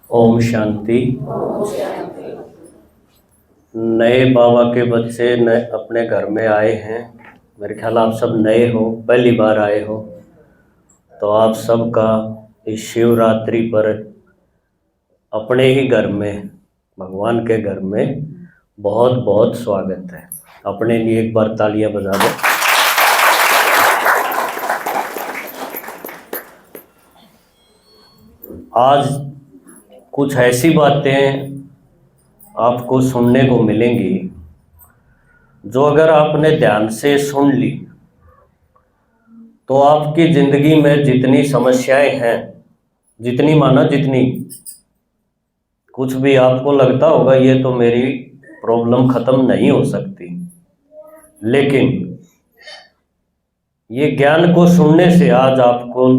ओम शांति। नए बाबा के बच्चे नए अपने घर में आए हैं। मेरे ख्याल आप सब नए हो, पहली बार आए हो, तो आप सबका इस शिवरात्रि पर अपने ही घर में, भगवान के घर में बहुत बहुत स्वागत है। अपने लिए एक बार तालियां बजा दो। आज कुछ ऐसी बातें आपको सुनने को मिलेंगी जो अगर आपने ध्यान से सुन ली तो आपकी जिंदगी में जितनी समस्याएं हैं, जितनी कुछ भी आपको लगता होगा ये तो मेरी प्रॉब्लम खत्म नहीं हो सकती, लेकिन ये ज्ञान को सुनने से आज आपको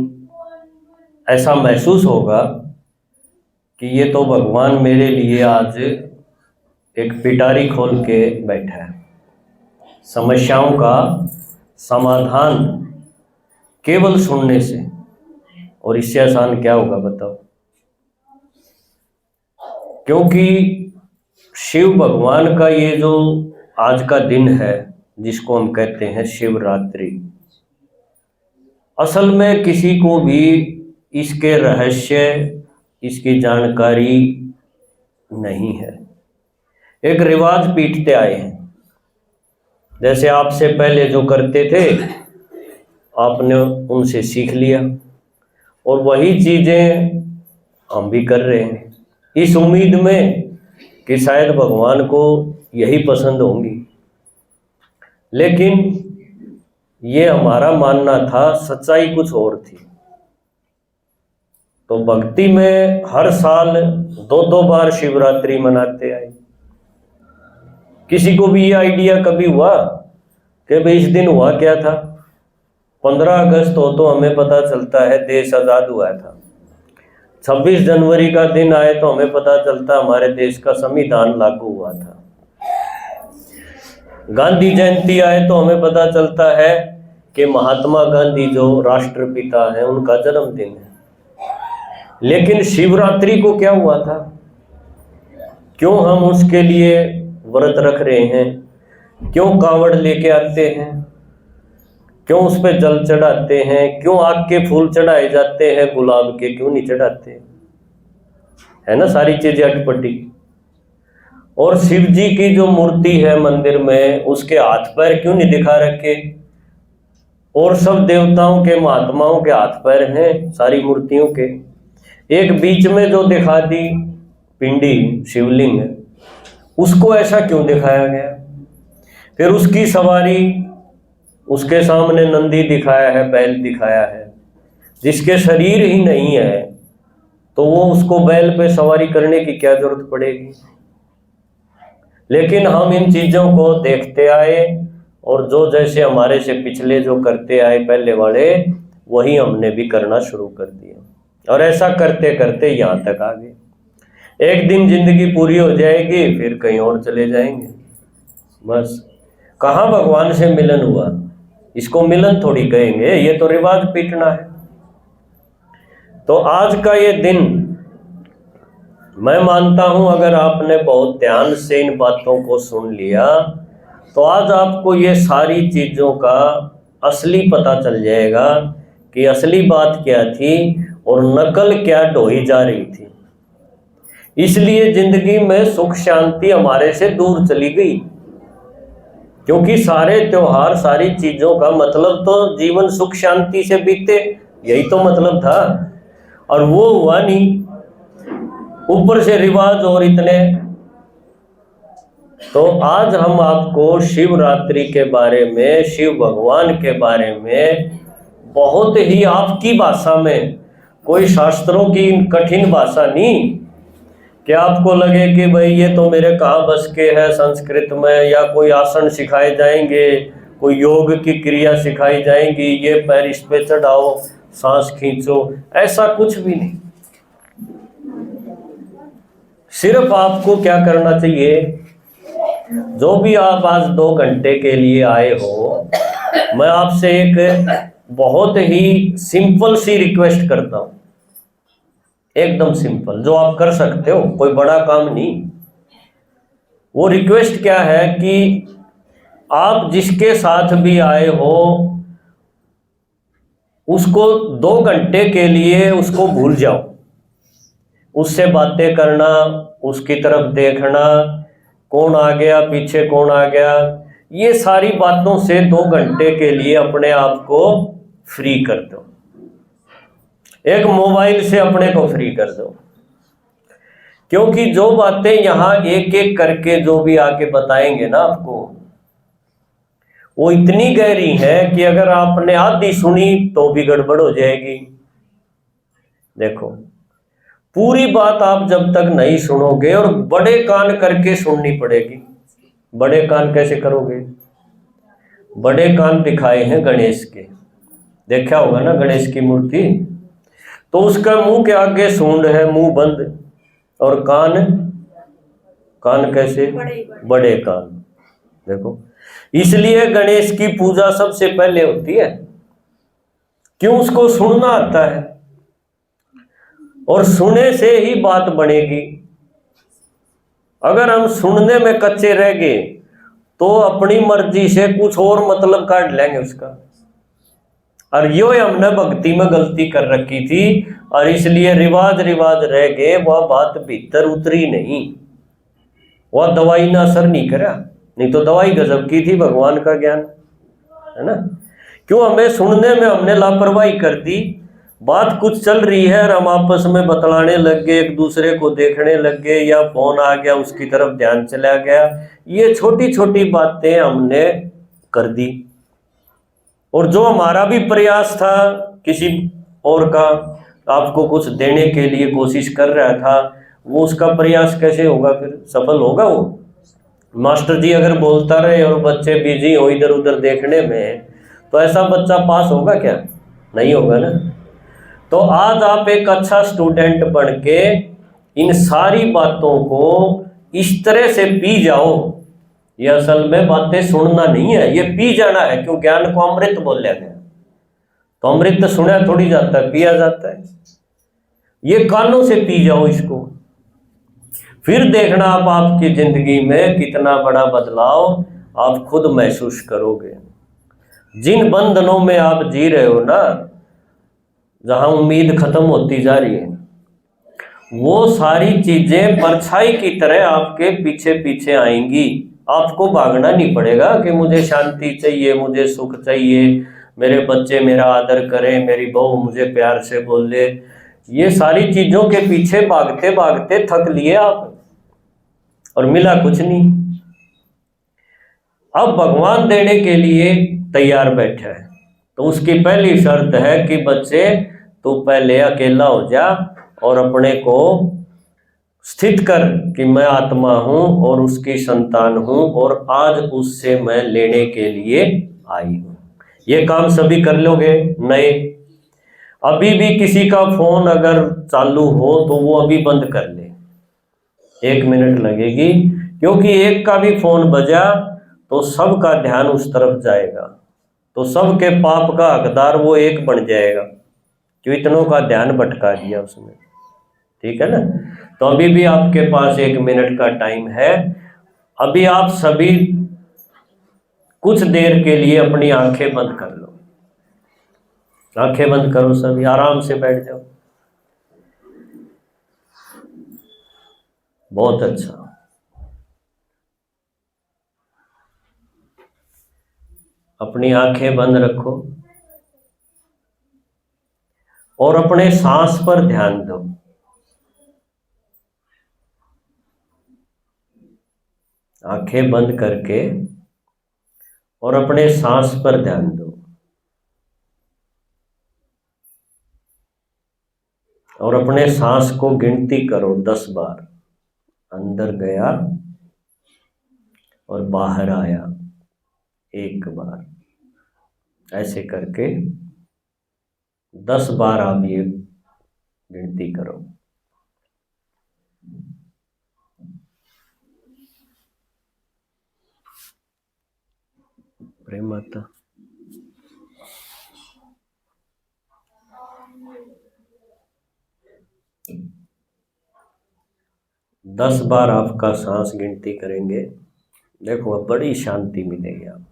ऐसा महसूस होगा कि ये तो भगवान मेरे लिए आज एक पिटारी खोल के बैठा है। समस्याओं का समाधान केवल सुनने से, और इससे आसान क्या होगा बताओ। क्योंकि शिव भगवान का ये जो आज का दिन है जिसको हम कहते हैं शिवरात्रि, असल में किसी को भी इसके रहस्य, इसकी जानकारी नहीं है। एक रिवाज पीटते आए हैं, जैसे आपसे पहले जो करते थे आपने उनसे सीख लिया और वही चीजें हम भी कर रहे हैं, इस उम्मीद में कि शायद भगवान को यही पसंद होंगी। लेकिन ये हमारा मानना था, सच्चाई कुछ और थी। तो भक्ति में हर साल 2-2 बार शिवरात्रि मनाते आए। किसी को भी ये आइडिया कभी हुआ कि भाई इस दिन हुआ क्या था? 15 अगस्त हो तो हमें पता चलता है देश आज़ाद हुआ था। 26 जनवरी का दिन आए तो हमें पता चलता हमारे देश का संविधान लागू हुआ था। गांधी जयंती आए तो हमें पता चलता है कि महात्मा गांधी जो राष्ट्रपिता हैं उनका जन्मदिन है। लेकिन शिवरात्रि को क्या हुआ था? क्यों हम उसके लिए व्रत रख रहे हैं? क्यों कांवड़ लेके आते हैं? क्यों उस पर जल चढ़ाते हैं? क्यों आग के फूल चढ़ाए जाते हैं? गुलाब के क्यों नहीं चढ़ाते? है ना, सारी चीजें अटपटी। और शिव जी की जो मूर्ति है मंदिर में, उसके हाथ पैर क्यों नहीं दिखा रखे? और सब देवताओं के, महात्माओं के हाथ पैर हैं सारी मूर्तियों के। एक बीच में जो दिखा दी पिंडी, शिवलिंग, उसको ऐसा क्यों दिखाया गया? फिर उसकी सवारी, उसके सामने नंदी दिखाया है, बैल दिखाया है, जिसके शरीर ही नहीं है तो वो उसको बैल पे सवारी करने की क्या जरूरत पड़ेगी? लेकिन हम इन चीजों को देखते आए और जो जैसे हमारे से पिछले जो करते आए पहले वाले, वही हमने भी करना शुरू कर दिया और ऐसा करते करते यहाँ तक आ गए। एक दिन जिंदगी पूरी हो जाएगी, फिर कहीं और चले जाएंगे। बस कहाँ भगवान से मिलन हुआ? इसको मिलन थोड़ी कहेंगे, ये तो रिवाज पीटना है। तो आज का ये दिन मैं मानता हूं अगर आपने बहुत ध्यान से इन बातों को सुन लिया तो आज आपको ये सारी चीजों का असली पता चल जाएगा कि असली बात क्या थी और नकल क्या ढोई जा रही थी। इसलिए जिंदगी में सुख शांति हमारे से दूर चली गई, क्योंकि सारे त्योहार, सारी चीजों का मतलब तो जीवन सुख शांति से बीते, यही तो मतलब था। और वो हुआ नहीं, ऊपर से रिवाज और इतने। तो आज हम आपको शिवरात्रि के बारे में, शिव भगवान के बारे में बहुत ही आपकी भाषा में, कोई शास्त्रों की कठिन भाषा नहीं कि आपको लगे कि भाई ये तो मेरे कहाँ बस के है संस्कृत में, या कोई आसन सिखाए जाएंगे, कोई योग की क्रिया सिखाई जाएंगी, ये पैर इस पे चढ़ाओ, सांस खींचो, ऐसा कुछ भी नहीं। सिर्फ आपको क्या करना चाहिए, जो भी आप आज 2 घंटे के लिए आए हो, मैं आपसे एक बहुत ही सिंपल सी रिक्वेस्ट करता हूं एकदम सिंपल, जो आप कर सकते हो, कोई बड़ा काम नहीं। वो रिक्वेस्ट क्या है कि आप जिसके साथ भी आए हो उसको 2 घंटे के लिए उसको भूल जाओ, उससे बातें करना, उसकी तरफ देखना, कौन आ गया पीछे, कौन आ गया, ये सारी बातों से 2 घंटे के लिए अपने आप को फ्री कर दो। एक मोबाइल से अपने को फ्री कर दो, क्योंकि जो बातें यहां एक एक करके जो भी आके बताएंगे ना आपको, वो इतनी गहरी है कि अगर आपने आधी सुनी तो भी गड़बड़ हो जाएगी। देखो, पूरी बात आप जब तक नहीं सुनोगे, और बड़े कान करके सुननी पड़ेगी। बड़े कान कैसे करोगे? बड़े कान दिखाए हैं गणेश के, देखा होगा ना गणेश की मूर्ति, तो उसका मुंह के आगे सूंड है, मुंह बंद, और कान, कान कैसे? बड़े कान। देखो, इसलिए गणेश की पूजा सबसे पहले होती है, क्यों? उसको सुनना आता है, और सुने से ही बात बनेगी। अगर हम सुनने में कच्चे रह गए तो अपनी मर्जी से कुछ और मतलब काट लेंगे उसका। और यो हमने भक्ति में गलती कर रखी थी, और इसलिए रिवाज रिवाज रह गए, वह बात भीतर उतरी नहीं, वह दवाई ना असर नहीं करा। नहीं तो दवाई गजब की थी, भगवान का ज्ञान, है ना? क्यों? हमें सुनने में हमने लापरवाही कर दी, बात कुछ चल रही है और हम आपस में बतलाने लग गए, एक दूसरे को देखने लग गए, या फोन आ गया उसकी तरफ ध्यान चला गया, ये छोटी छोटी बातें हमने कर दी। और जो हमारा भी प्रयास था किसी और का, आपको कुछ देने के लिए कोशिश कर रहा था, वो उसका प्रयास कैसे होगा? फिर सफल होगा वो? मास्टर जी अगर बोलता रहे और बच्चे बिजी हो इधर उधर देखने में, तो ऐसा बच्चा पास होगा क्या? नहीं होगा ना। तो आज आप एक अच्छा स्टूडेंट बन के इन सारी बातों को इस तरह से पी जाओ। ये असल में बातें सुनना नहीं है, ये पी जाना है। क्यों? ज्ञान को अमृत बोला गया, तो अमृत तो सुना थोड़ी जाता है, पिया जाता है। ये कानों से पी जाओ इसको, फिर देखना आप आपकी जिंदगी में कितना बड़ा बदलाव आप खुद महसूस करोगे। जिन बंधनों में आप जी रहे हो ना, जहां उम्मीद खत्म होती जा रही है, वो सारी चीजें परछाई की तरह आपके पीछे पीछे आएंगी। आपको भागना नहीं पड़ेगा कि मुझे शांति चाहिए, मुझे सुख चाहिए, मेरे बच्चे मेरा आदर करें, मेरी बहू मुझे प्यार से बोले। ये सारी चीजों के पीछे भागते भागते थक लिए आप, और मिला कुछ नहीं। अब भगवान देने के लिए तैयार बैठा है, तो उसकी पहली शर्त है कि बच्चे तू पहले अकेला हो जा और अपने को स्थित कर कि मैं आत्मा हूं और उसकी संतान हूं, और आज उससे मैं लेने के लिए आई हूं। ये काम सभी कर लोगे? नए? अभी भी किसी का फोन अगर चालू हो तो वो अभी बंद कर ले, 1 मिनट लगेगी, क्योंकि एक का भी फोन बजा तो सबका ध्यान उस तरफ जाएगा, तो सबके पाप का हकदार वो एक बन जाएगा, क्यों? इतनों का ध्यान भटका दिया उसने। ठीक है ना? तो अभी भी आपके पास 1 मिनट का टाइम है। अभी आप सभी कुछ देर के लिए अपनी आंखें बंद कर लो। आंखें बंद करो, सभी आराम से बैठ जाओ। बहुत अच्छा। अपनी आंखें बंद रखो और अपने सांस पर ध्यान दो। आंखें बंद करके और अपने सांस पर ध्यान दो, और अपने सांस को गिनती करो 10 बार। अंदर गया और बाहर आया 1 बार, ऐसे करके 10 बार आप ये गिनती करो। प्रेम माता। 10 बार आपका सांस गिनती करेंगे, देखो अब बड़ी शांति मिलेगी आपको।